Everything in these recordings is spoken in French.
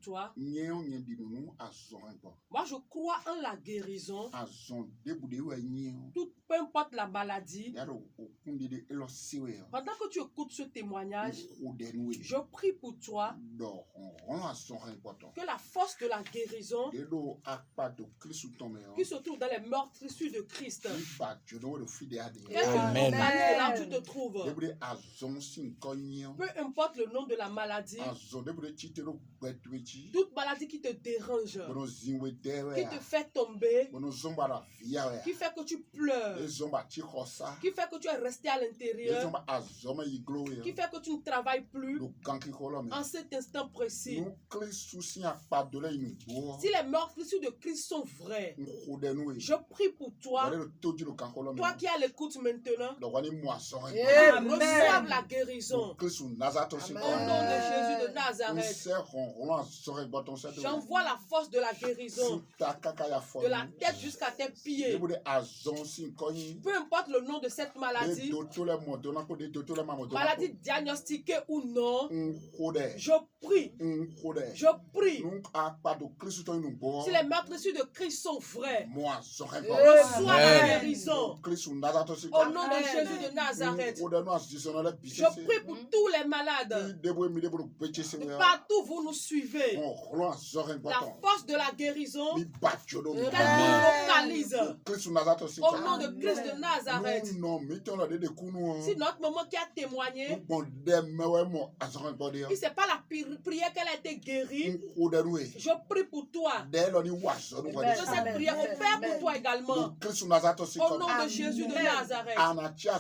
toi. Moi, je crois en la guérison. Peu importe la maladie. Pendant que tu écoutes ce témoignage, je prie pour toi que la force de la guérison qui se trouve dans les meurtrissures de Christ, là où tu te trouves, peu importe le nom de la maladie, toute maladie qui te dérange, qui te fait tomber, qui fait que tu pleures, qui fait que tu es resté à l'intérieur, qui fait que tu ne travailles plus, en cet instant précis, si les meurtrissures de Christ sont vraies, je prie pour toi, toi qui as l'écoute maintenant, reçoive la guérison. Au nom de Jésus de Nazareth, j'envoie la force de la guérison, de la tête jusqu'à tes pieds. Peu importe le nom de cette maladie, maladie diagnostiquée ou non, je prie, si les meurtrissures de Christ sont vraies, reçois la guérison. Au nom de Jésus de Nazareth, je prie pour tous les malades. Partout vous nous suivez, la force de la guérison, qu'elle nous localise. Au nom de Christ de Nazareth, si notre maman qui a témoigné, si ce n'est pas la prière qu'elle a été guérie, je prie pour toi que cette prière opère pour toi également. Au nom de Jésus de Nazareth, tu ne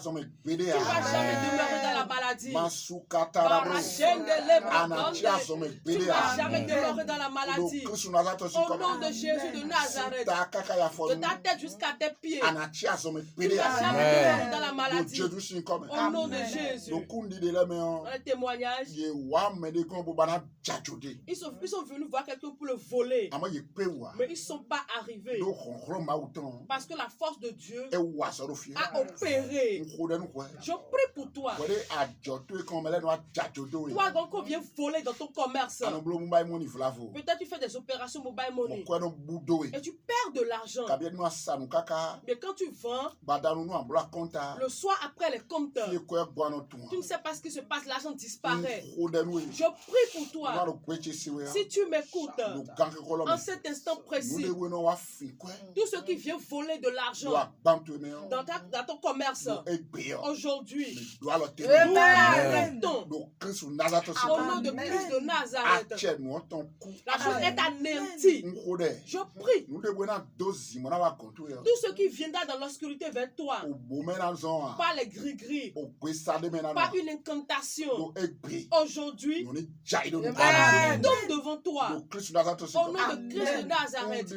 vas jamais demeurer dans la maladie. Tu ne vas jamais demeurer dans la maladie. Au nom de Jésus de Nazareth, de ta tête jusqu'à tes pieds, tu ne vas jamais demeurer dans la maladie. Au nom de Jésus. Dans le témoignage, ils sont venus voir quelqu'un pour le voler, mais ils ne sont pas arrivés parce que la force de Dieu a opéré. Je prie pour toi. Toi donc qu'on vient voler dans ton commerce, peut-être tu fais des opérations mobile money et tu perds de l'argent, mais quand tu vends, le soir après les comptes, tu ne sais pas ce qui se passe, l'argent disparaît. Je prie pour toi, si tu m'écoutes en cet instant précis, tout ce qui vient voler de l'argent dans ton commerce, aujourd'hui, nous l'arrêtons. Au nom de Christ de Nazareth, la chose est anéantie. Je prie, tout ce qui viendra dans l'obscurité vers toi, par les gris-gris, par une incantation, aujourd'hui, tombe devant toi. Au nom de Christ de Nazareth,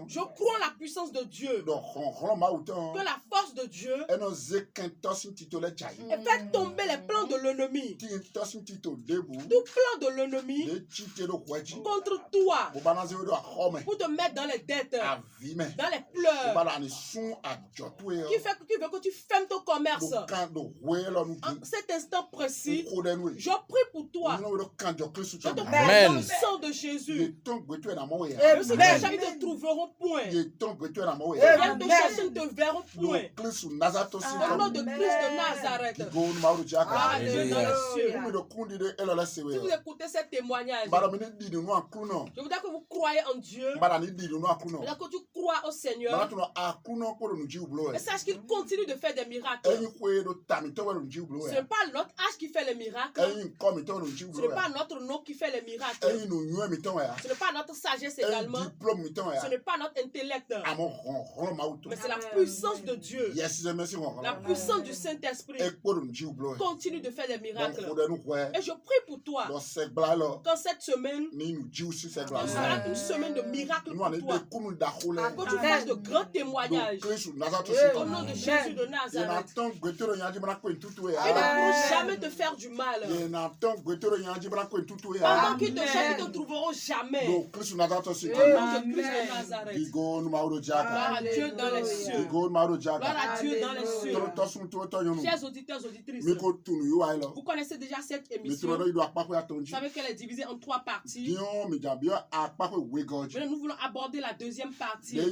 je crois en la puissance de Dieu, que la force de Dieu fait tomber les plans de l'ennemi. Tout plan de l'ennemi contre toi, pour te mettre dans les dettes, dans les pleurs, qui veut que tu fermes ton commerce. En cet instant précis, je prie pour toi, je te parle dans le sang de Jésus. Même si les gens ne te trouveront point, ils viennent te chercher, ne te verront point. Au nom de Christ de Nazareth, gloire à Dieu dans les cieux. Si vous écoutez ce témoignage, je voudrais que vous croyez en Dieu, que tu crois au Seigneur, et sache qu'il continue de faire des miracles. Ce n'est pas notre âge qui fait les miracles, ce n'est pas notre nom qui fait les miracles, ce n'est pas notre sagesse également, ce n'est pas notre intellect, mais c'est la puissance de Dieu, la puissance du Saint-Esprit continue de faire des miracles. Et je prie pour toi, dans cette semaine, sera une semaine de miracles pour toi, que tu fasses de grands témoignages. Au nom de Jésus de Nazareth, ils ne pourront jamais te faire du mal. Pendant qu'ils te cherchent, ils ne te trouveront jamais. Au nom de Christ de Nazareth, gloire à Dieu dans les cieux. Gloire à Dieu dans les cieux. Chers auditeurs, auditrices, vous connaissez déjà cette émission. Vous savez qu'elle est diviser en 3 parties. Maintenant, nous voulons aborder la deuxième partie. Là,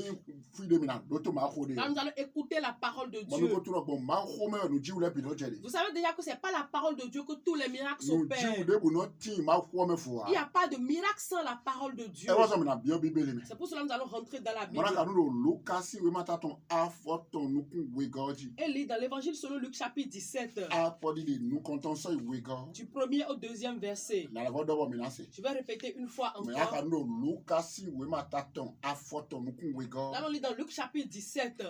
nous allons écouter la parole de Dieu. Vous savez déjà que ce n'est pas la parole de Dieu que tous les miracles s'opèrent. Il n'y a pas de miracle sans la parole de Dieu. C'est pour cela que nous allons rentrer dans la Bible. Et lire dans l'évangile selon Luc chapitre 17. Du premier au deuxième verset. Je vais répéter une fois encore. Là, on lit dans Luc chapitre 17.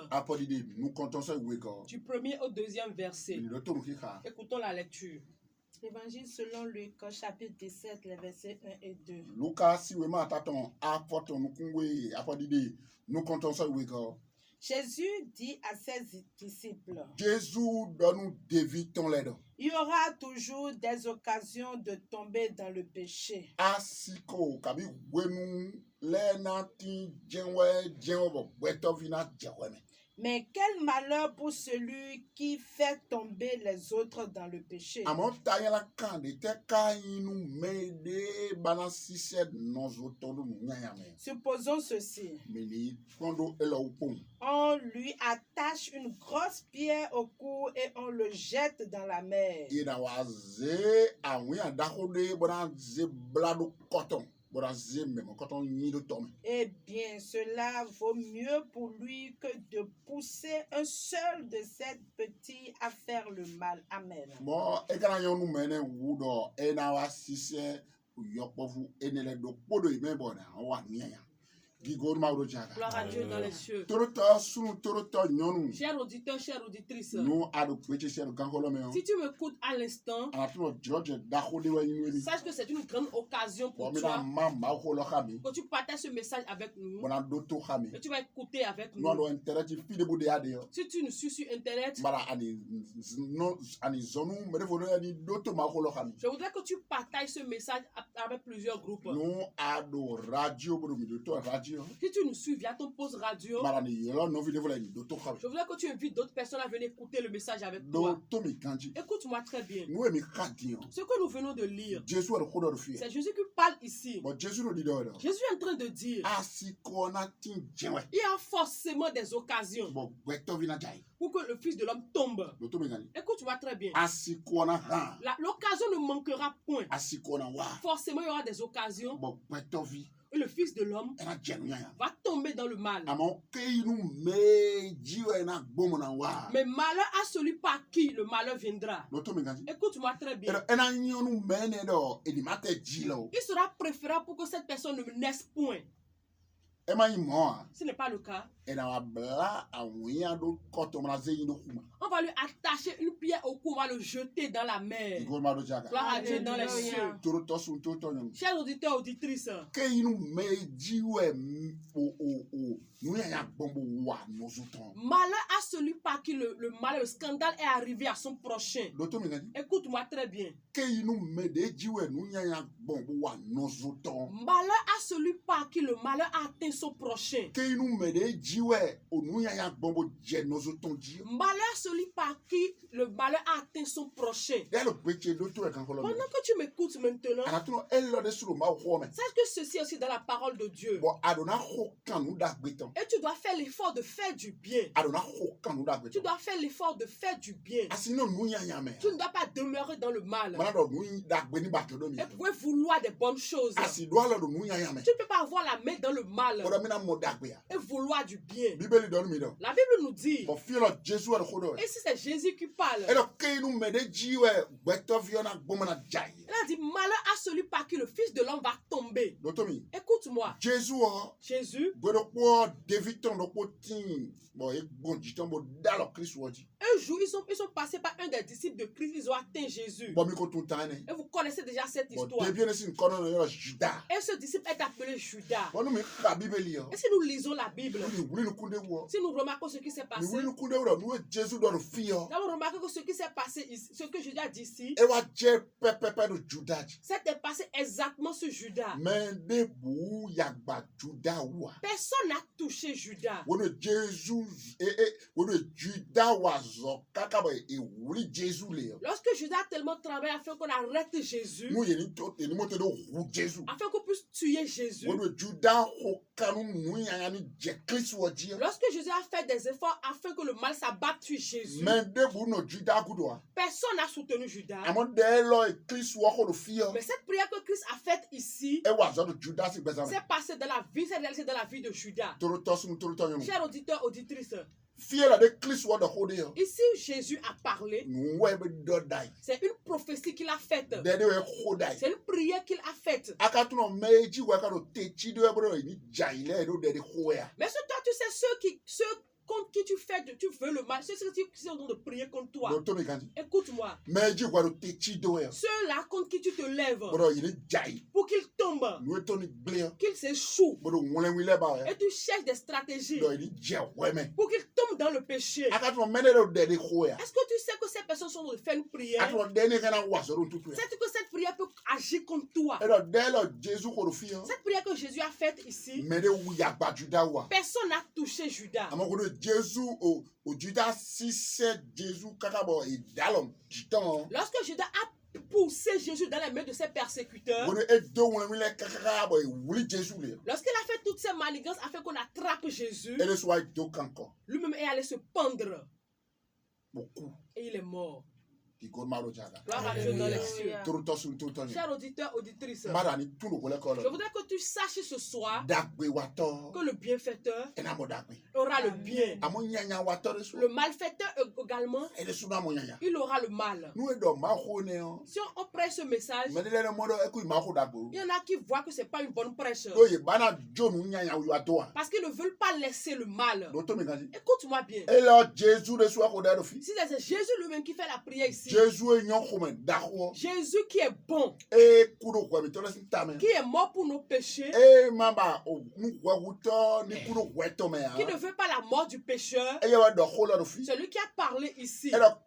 Du premier au deuxième verset. Écoutons la lecture. L'évangile selon Luc, chapitre 17, les versets 1 et 2. Jésus dit à ses disciples, il y aura toujours des occasions de tomber dans le péché. Mais quel malheur pour celui qui fait tomber les autres dans le péché. Supposons ceci. On lui attache une grosse pierre au cou et on le jette dans la mer. Eh bien, cela vaut mieux pour lui que de pousser un seul de ces petits à faire le mal. Amen. Gloire à Dieu dans les cieux. Chers auditeurs, chères auditrices, si tu m'écoutes à l'instant, sache que c'est une grande occasion pour toi que tu partages ce message avec nous, que tu vas écouter avec nous. Si tu nous suis sur Internet, je voudrais que tu partages ce message avec plusieurs groupes. Si tu nous suis via ton poste radio, je voudrais que tu invites d'autres personnes à venir écouter le message avec toi. Écoute-moi très bien. Ce que nous venons de lire, c'est Jésus qui parle ici. Jésus est en train de dire, il y a forcément des occasions pour que le Fils de l'homme tombe. Écoute-moi très bien. L'occasion ne manquera point. Forcément, il y aura des occasions. Et le Fils de l'homme va tomber dans le mal. Mais malheur à celui par qui le malheur viendra. Écoute-moi très bien. Il sera préférable pour que cette personne ne naisse point. Ce n'est pas le cas. On va lui attacher une pierre au cou, on va le jeter dans la mer. Gloire à Dieu dans les cieux. Chers auditeurs, auditrices, malheur à celui par qui le malheur, le scandale est arrivé à son prochain. Écoute-moi très bien. Malheur à celui par qui le malheur a atteint son prochain. Malheur à celui par qui le malheur a atteint son prochain. Pendant que tu m'écoutes maintenant, sache que ceci est aussi dans la parole de Dieu. Et tu dois faire l'effort de faire du bien. Tu dois faire l'effort de faire du bien. Tu ne dois pas demeurer dans le mal. Et pouvez vouloir des bonnes choses. Tu ne peux pas avoir la main dans le mal et vouloir du bien. La Bible nous dit, et si c'est Jésus qui parle, il a dit malheur à celui par qui le Fils de l'homme va tomber. Écoute-moi. Jésus, un jour, ils sont passés par un des disciples de Christ, ils ont atteint Jésus. Et vous connaissez déjà cette histoire. Et ce disciple est appelé Judas. Et si nous lisons la Bible, si nous remarquons ce qui s'est passé, nous avons remarqué que ce qui s'est passé ici, ce que Judas dit ici, c'était passé exactement sur Judas. Personne n'a touché Judas. Lorsque Judas a tellement travaillé afin qu'on arrête Jésus, afin qu'on puisse tuer Jésus, lorsque Jésus a fait des efforts afin que le mal s'abatte sur Jésus, personne n'a soutenu Judas. Mais cette prière que Christ a faite ici, c'est passé dans la vie, c'est réalisé dans la vie de Judas. Chers auditeurs, auditrices, ici Jésus a parlé. C'est une prophétie qu'il a faite. C'est une prière qu'il a faite. Mais ce toi, tu sais, ceux contre qui tu veux le mal, ceux qui sont en train de prier contre toi. Écoute-moi. Ceux-là contre qui tu te lèves, pour qu'ils tombent, qu'ils s'échouent, et tu cherches des stratégies pour qu'ils tombent dans le péché. Est-ce que tu sais que ces personnes sont en train de faire une prière? Sais-tu que cette prière peut agir contre toi? Cette prière que Jésus a faite ici, personne n'a touché Judas. Lorsque Judas a poussé Jésus dans les mains de ses persécuteurs, lorsqu'il a fait toutes ces manigances afin qu'on attrape Jésus, lui-même est allé se pendre et il est mort. Gloire à Dieu dans les cieux. Chers auditeurs, auditrices, je voudrais que tu saches ce soir que le bienfaiteur aura le bien. Le malfaiteur également, il aura le mal. Si on prêche ce message, il y en a qui voient que ce n'est pas une bonne prêche. Parce qu'ils ne veulent pas laisser le mal. Écoute-moi bien. Si c'est Jésus lui-même qui fait la prière ici, Jésus qui est bon, qui est mort pour nos péchés, qui ne veut pas la mort du pécheur, celui qui a parlé ici, il a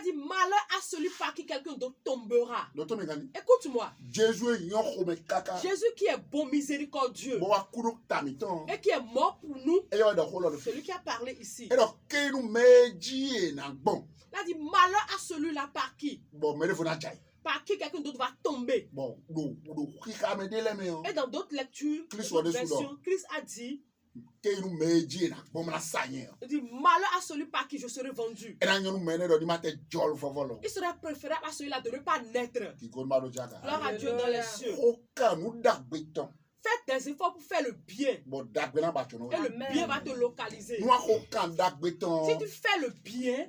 dit malheur à celui par qui quelqu'un d'autre tombera. Écoute-moi. Jésus qui est bon, miséricordieux, et qui est mort pour nous, celui qui a parlé ici, il a dit malheur à celui-là par qui quelqu'un d'autre va tomber. Et dans d'autres lectures, Christ a dit, il dit malheur à celui par qui je serai vendu. Il serait préférable à celui-là de ne pas naître. Gloire à Dieu dans les cieux. Faites des efforts pour faire le bien. Et le bien va te localiser. Si tu fais le bien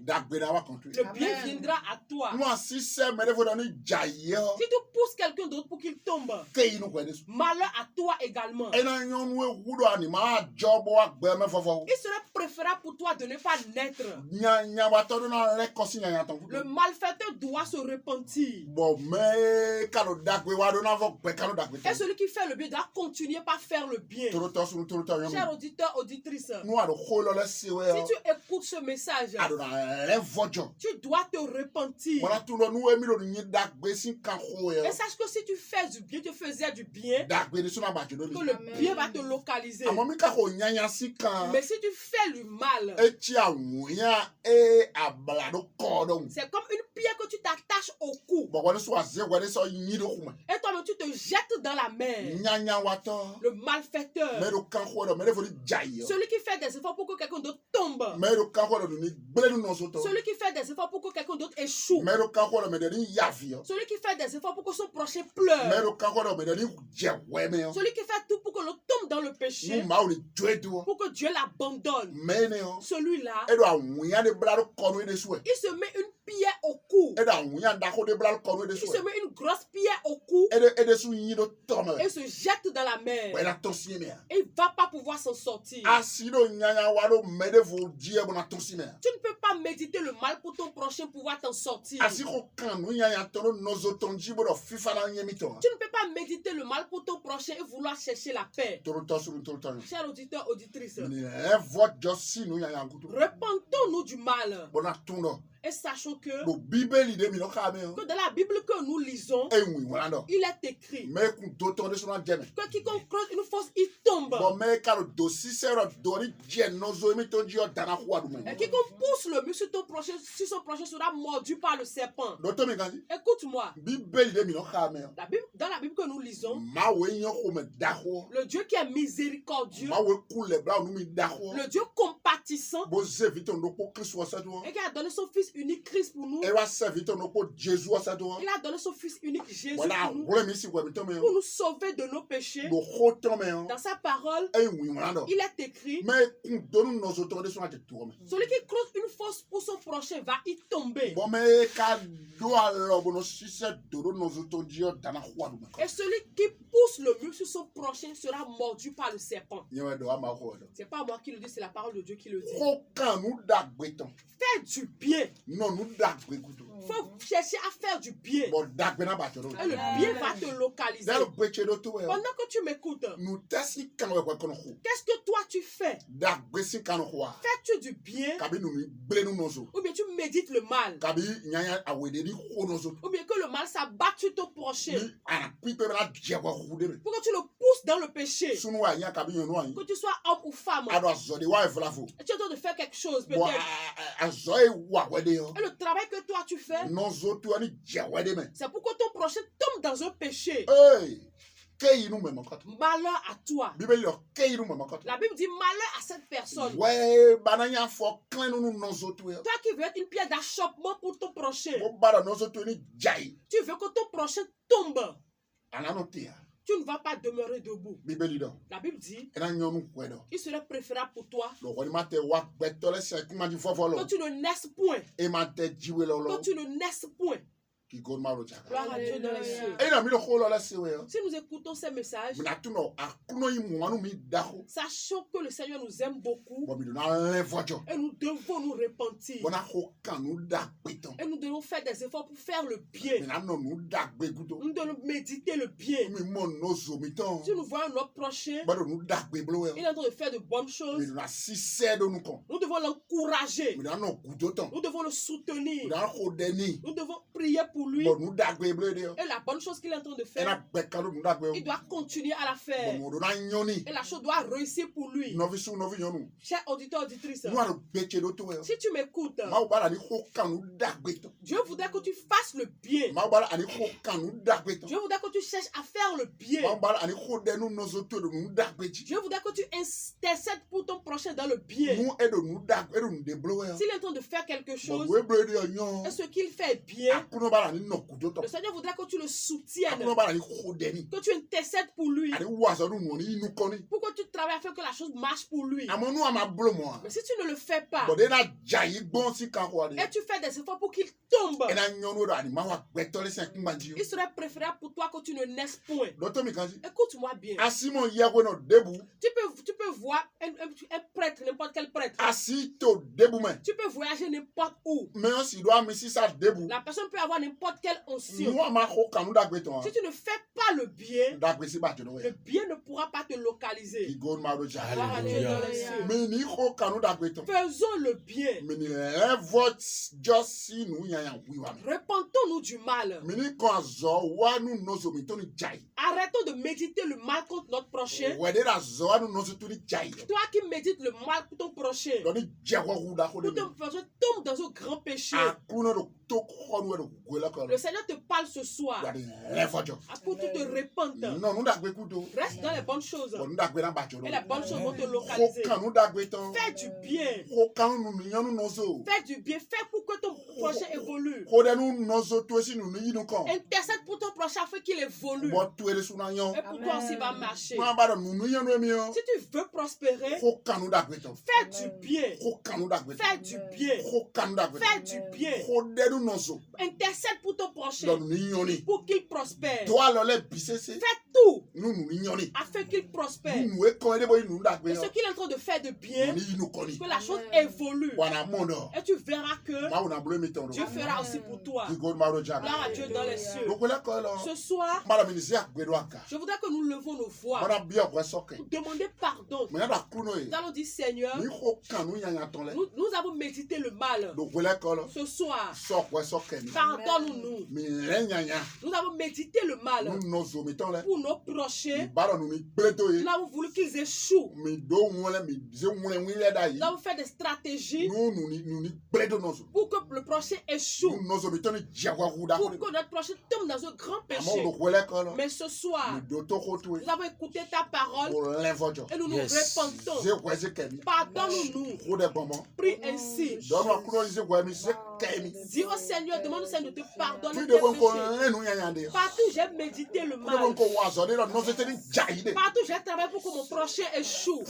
viendra à toi. Si tu pousses quelqu'un d'autre pour qu'il tombe, malheur à toi également. Il serait préférable pour toi de ne pas naître. Le malfaiteur doit se repentir. Et celui qui fait le bien doit continuer par faire le bien. Chers auditeurs, auditrices, si tu écoutes ce message, tu dois te repentir. Et sache que si tu fais du bien, tu faisais du bien, que le bien va te localiser. Mais si tu fais du mal, c'est comme une pierre que tu t'attaches au cou. Et toi-même, tu te jettes dans la mer. Le malfaiteur, celui qui fait des efforts pour que quelqu'un d'autre tombe, celui qui fait des efforts pour que quelqu'un d'autre échoue, celui qui fait des efforts pour que son prochain pleure, celui qui fait tout pour que l'autre tombe dans le péché, pour que Dieu l'abandonne, celui-là, il se met une pierre au cou, il se met une grosse pierre au cou, et et se jette dans la mer. Et il ne va pas pouvoir s'en sortir. Tu ne peux pas méditer le mal pour ton prochain pouvoir t'en sortir. Tu ne peux pas méditer le mal pour ton prochain et vouloir chercher la paix. Chers auditeurs, auditrices, repentons-nous du mal. Et sachons que dans la Bible que nous lisons, il est écrit que quiconque creuse une fosse, il tombe. Et quiconque pousse le mur sur ton prochain, sur son prochain sera mordu par le serpent. Écoute-moi. Dans la Bible que nous lisons, le Dieu qui est miséricordieux, le Dieu compatissant, et qui a donné son Fils unique Christ pour nous. Il a donné son Fils unique Jésus pour nous sauver de nos péchés. Dans sa parole, il est écrit, celui qui creuse une fosse pour son prochain va y tomber. Et celui qui pousse le mur sur son prochain sera mordu par le serpent. C'est pas moi qui le dis, c'est la parole de Dieu qui le dit. Fais du bien. Il faut chercher à faire du bien. Et le bien va te localiser. Pendant que tu m'écoutes, qu'est-ce que toi tu fais? Fais-tu du bien? Ou bien tu médites le mal? Ou bien que le mal s'abatte sur ton prochain? Pour que tu le pousses dans le péché? Que tu sois homme ou femme, et tu es en train de faire quelque chose peut-être. Et le travail que toi tu fais, c'est pour que ton prochain tombe dans un péché. Malheur à toi. La Bible dit malheur à cette personne. Toi qui veux être une pierre d'achoppement pour ton prochain, tu veux que ton prochain tombe. Tu ne vas pas demeurer debout. La Bible dit il serait préférable pour toi que tu ne naisses point. Que tu ne naisses point. Gloire à Dieu dans les cieux. Si nous écoutons ces messages, sachons que le Seigneur nous aime beaucoup et nous devons nous repentir. Et nous devons faire des efforts pour faire le bien. Nous devons méditer le bien. Si nous voyons notre prochain, il est en train de faire de bonnes choses, nous devons l'encourager. Nous devons le soutenir. Nous devons prier pour lui. Et la bonne chose qu'il est en train de faire, il doit continuer à la faire. Et la chose doit réussir pour lui. Chers auditeurs, auditrices, si tu m'écoutes, Dieu voudrait que tu fasses le bien. Dieu voudrait que tu cherches à faire le bien. Dieu voudrait que tu intercèdes pour ton prochain dans le bien. S'il est en train de faire quelque chose, et ce qu'il fait bien, le Seigneur voudrait que tu le soutiennes, que tu intercèdes pour lui, pour que tu travailles afin que la chose marche pour lui. Mais si tu ne le fais pas, et tu fais des efforts pour qu'il tombe, il serait préférable pour toi que tu ne naisses point. Écoute-moi bien. Tu peux voir un prêtre, n'importe quel prêtre. Tu peux voyager n'importe où. La personne peut avoir n'importe quelle onction. Si tu ne fais pas le bien, le bien ne pourra pas te localiser. Faisons le bien. Repentons-nous du mal. Arrêtons de méditer le mal contre notre prochain. Toi qui médites le mal pour ton prochain, pour ton prochain tombe dans un grand péché. Le Seigneur te parle ce soir pour que tu te repentes. Reste dans les bonnes choses. Et les bonnes choses vont te localiser. Fais du bien. Fais du bien. Fais pour que ton prochain évolue. Intercède pour ton prochain afin qu'il évolue. Et pour toi aussi va marcher. Si tu veux veux prospérer, fais du bien. Fais du bien. Fais du bien. Intercède pour ton prochain pour qu'il prospère. Fais tout afin qu'il prospère. Et ce qu'il est en train de faire de bien, que la chose évolue. Et tu verras que Dieu fera aussi pour toi. Gloire à Dieu dans les cieux. Ce soir, je voudrais que nous levons nos voix pour demander pardon. Nous allons dire, Seigneur, nous avons médité le mal. Ce soir, pardonne-nous. Nous avons médité le mal pour nos prochains. Nous avons voulu qu'ils échouent. Nous avons fait des stratégies pour que le prochain échoue. Pour que notre prochain tombe dans un grand péché. Mais ce soir, nous avons écouté ta parole et nous nous repentons. Pardonne-nous. Prie ainsi. Dis au Seigneur, demande au Seigneur de te pardonner tes péchés. Partout j'ai médité le mal. Partout j'ai travaillé pour que mon prochain échoue.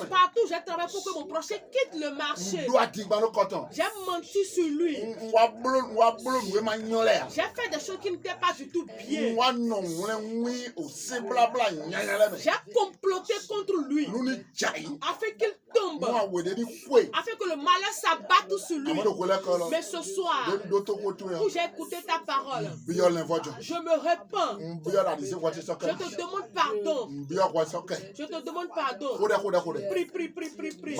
Partout j'ai travaillé pour que mon prochain quitte le marché. J'ai menti sur lui. J'ai fait des choses qui n'étaient pas du tout bien. J'ai comploté contre lui afin qu'il tombe, afin que le malheur s'abatte sur lui. Mais ce soir, où j'ai écouté ta parole, je me répands. Je te demande pardon. Je te demande pardon. Prie, prie, prie, prie, prie.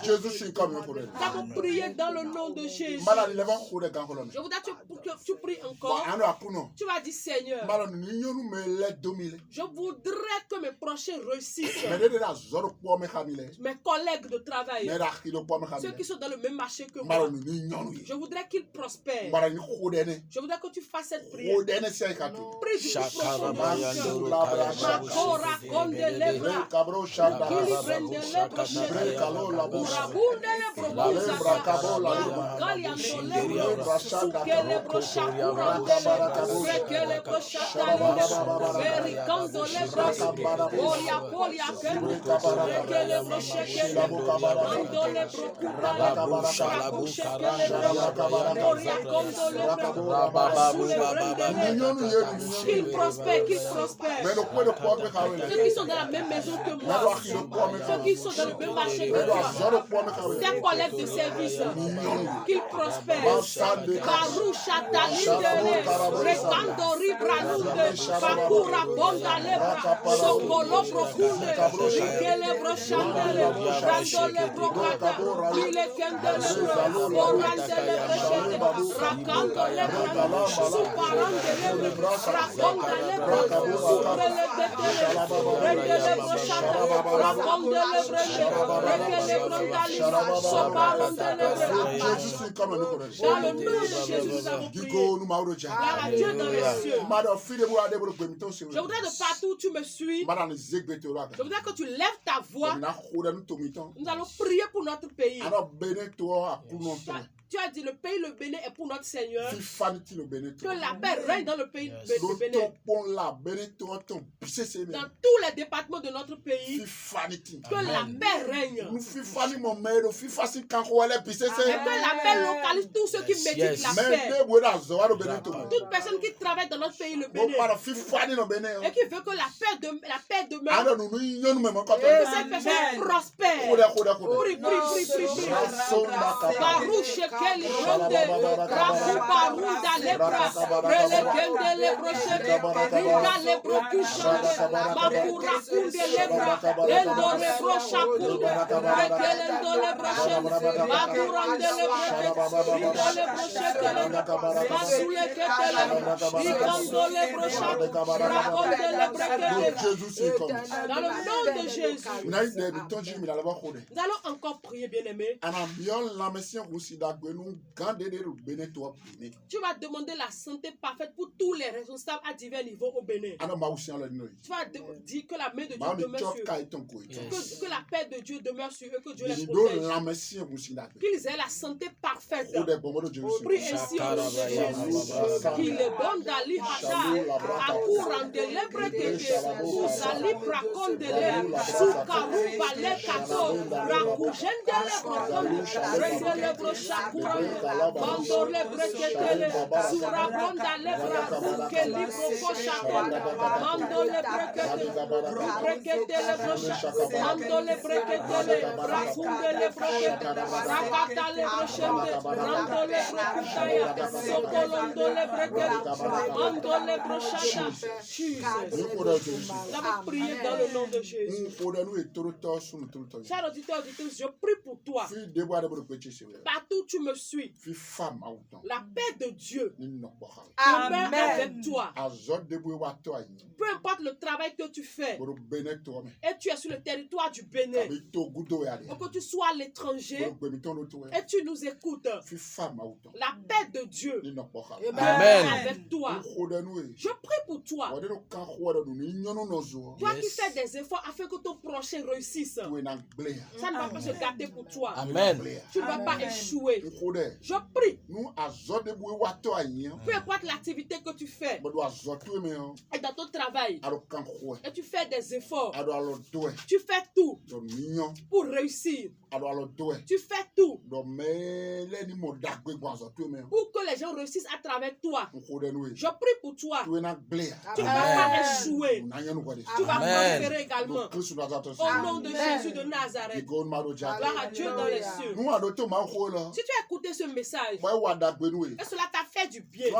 Jésus, nous avons prié dans le nom de Jésus. Je voudrais que tu pries encore. Tu vas dire, Seigneur, je voudrais que mes prochains réussissent. Mes collègues de travail, ceux qui sont dans le même marché que moi, je voudrais qu'ils prospèrent. Je voudrais que tu fasses cette prière. Prie du plus profond de qu'il prospère, qu'il prospère. Ceux qui sont dans la même maison que moi, ceux qui sont dans le même marché que moi, tes collègues de service, qu'ils prospèrent. Barusha Talindele, Rekandori Branunde, Bakura Bonda Lebra, Sokolo Prokunde, Rikele Brochandele, Randole Brokata, Ile Kendele, Borandele Brechete, Rakando Lebra, Suparande Lebra, Rakonda Lebra, Suprele Betele, Rendele Brochata, Rakonde Lebra, Rekele Brondali, Soparande Lebra. Dans le nom de Jésus, nous avons prié. Gloire à Dieu dans les cieux. Je voudrais de partout où tu me suis, je voudrais que tu lèves ta voix. Nous allons prier pour notre pays. Tu as dit le pays, le Bénin est pour notre Seigneur. Que la paix règne dans le pays, le Bénin. Dans tous les départements de notre pays. Que la paix règne. Et que la paix localise tous ceux qui méditent la paix. Toute personne qui travaille dans notre pays, le Bénin. Et qui veut que la paix demeure. Et que cette personne prospère. Prie, prie, prie, prie. Barouche. Keli Ronde, Rafu Paruda Lebra, Relegende Lebrochete, Ringa Lebrokushande, Makura Kunde Lebra, Lendo Lebrochakunde, Rekelendo Lebrochete, Makurande Lebrochete, Ringa Lebrochete, Masule Ketele, Ikando Lebrochete, Rakonde Lebrochete. Dans le nom de Jésus, nous allons encore prier, bien-aimés. Tu vas demander la santé parfaite pour tous les responsables à divers niveaux au Bénin. Tu vas dire que la main de Dieu demeure sur eux, que la paix de Dieu demeure sur eux, que Dieu les protège. Qu'ils aient la santé parfaite. Prie ainsi au nom de Jésus. Qu'il les donne d'Ali Hata, Akurande Lebrekete, Usali Prakondele, Sukaru Balekato, Rakujendele Brokonde, Rendele Broshakura, Bandole Breketele, Surabonda Lebra, Keli Brokoshakon, Mandole Breketele Brosha, Mandole Breketele, Rakundele Brokete, Rakatale Broshende, Randole Brokutaya, Sokolondole Brekete, Mandole Broshata. Jesus. Nous avons prié dans le nom de Jésus. Chers auditeurs, auditrices, je prie pour toi. Partout où tu me suis. La paix de Dieu demeure avec toi. Peu importe le travail que tu fais. Et tu es sur le territoire du Bénin. Ou que tu sois à l'étranger. Et tu nous écoutes. La paix de Dieu demeure avec toi. Je prie pour toi. Toi qui fais des efforts afin que ton prochain réussisse. Ça ne va pas se gâter pour toi. Amen. Tu ne vas pas échouer. Je prie. Peu importe l'activité que tu fais. Et dans ton travail. Et tu fais des efforts. Tu fais tout pour réussir. Tu fais tout pour que les gens réussissent à travers toi. Je prie pour toi. Tu ne vas pas échouer. Tu vas prospérer également. Au nom de Jésus de Nazareth. Gloire à Dieu dans les cieux. Si tu as écouté ce message, et cela t'a fait du bien. Si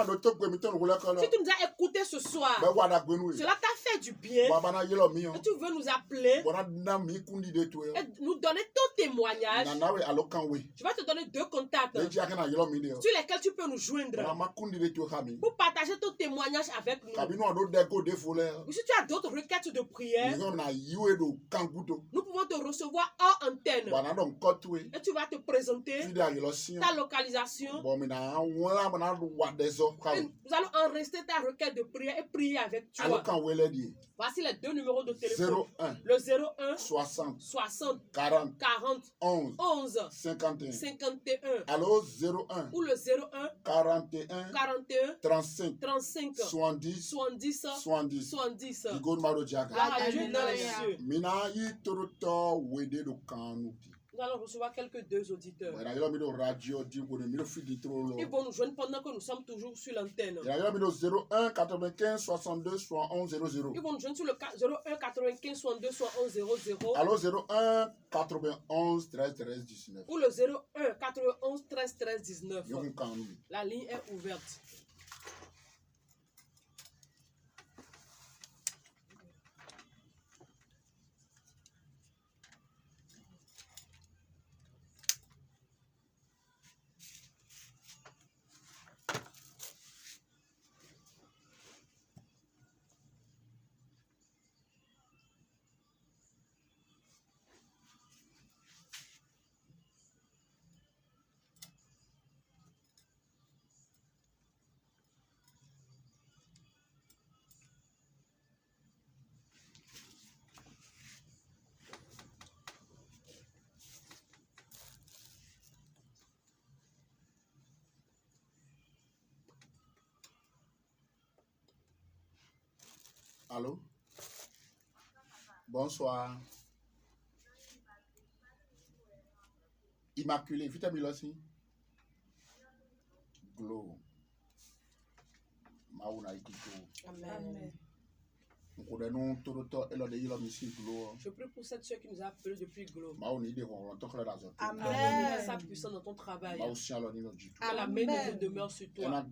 tu nous as écouté ce soir, cela t'a fait du bien. Et tu veux nous appeler et nous donner ton témoignage. Je vais te donner 2 contacts sur lesquels tu peux nous joindre pour partager ton témoignage avec nous. Si tu as d'autres requêtes de prière, nous pouvons te recevoir hors antenne. Et tu vas te présenter ta localisation. Et nous allons enregistrer ta requête de prière et prier avec toi. Voici les 2 numéros de téléphone. Le 01 60 40 11 51. Allô, 01 ou le 01 41 35 70 70. Gloire à Dieu dans les cieux. Nous allons recevoir quelques 2 auditeurs. Ils vont nous joindre pendant que nous sommes toujours sur l'antenne. 01 95 62 71 00. Ils vont nous joindre sur le 01 95 62 71 00. Alors 01 91 13 13 19. Ou le 01 91 13 13 19. La ligne est ouverte. Allô? Bonsoir. Immaculée, vitamine aussi. Glow. Mauna ikito. Amen. Je prie pour cette soeur qui nous a appelé depuis Glo. Amen. Sa puissance dans ton travail. Que la main de Dieu demeure sur toi.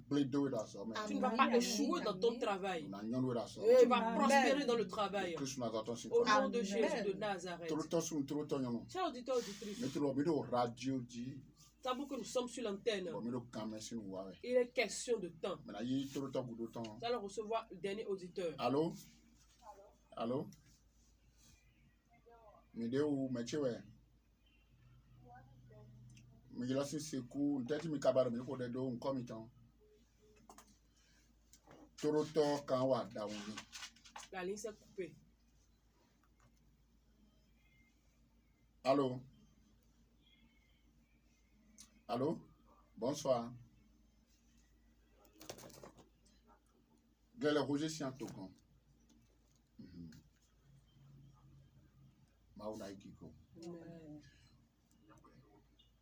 Tu ne vas pas échouer dans ton travail. Tu vas prospérer dans le travail. Au nom de Jésus de Nazareth. Chers auditeurs, auditrices. Tabou que nous sommes sur l'antenne. Il est question de temps. Nous allons recevoir le dernier auditeur. Allô? Allô? Mideu, Mechewe. Migration secours, peut-être mi kabara mi ko de do on comme temps. Toroto kan wa da woni. La ligne s'est coupée. Allô? Allô? Bonsoir. Gele Roger si en Togon. Mauna ikiko. Amen.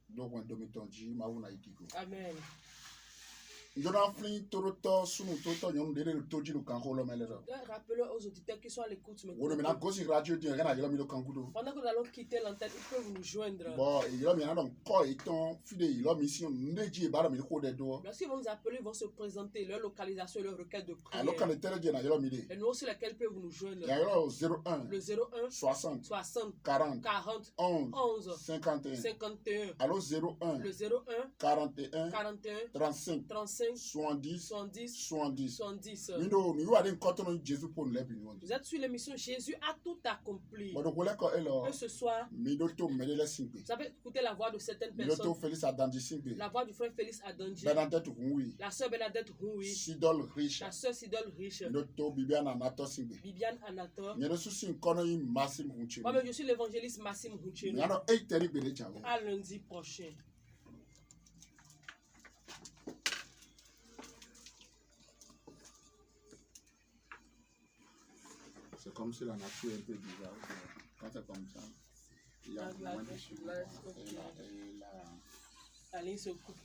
Donc on domi tonji mauna ikiko. Amen. Rappelez aux auditeurs qui sont à l'écoute maintenant. Pendant que nous allons quitter l'antenne, ils peuvent nous joindre. Lorsqu'ils vont nous appeler, ils vont se présenter leur localisation, leur requête de prière. Et nous aussi, lesquels peuvent nous joindre. Le 01 60 40 11 51. Le 01 41 35 70. Vous êtes sur l'émission Jésus a tout accompli. Et ce soir, vous avez écouté la voix de certaines personnes. La voix du frère Félix Adandji. La sœur Bernadette Rouy. La sœur Sidol Rich. Bibiane Anator. Moi-même, je suis l'évangéliste Massim Houché. À lundi prochain. C'est comme si la nature est un peu bizarre. Quand c'est comme ça, il y a moins de choses. La ligne se coupe.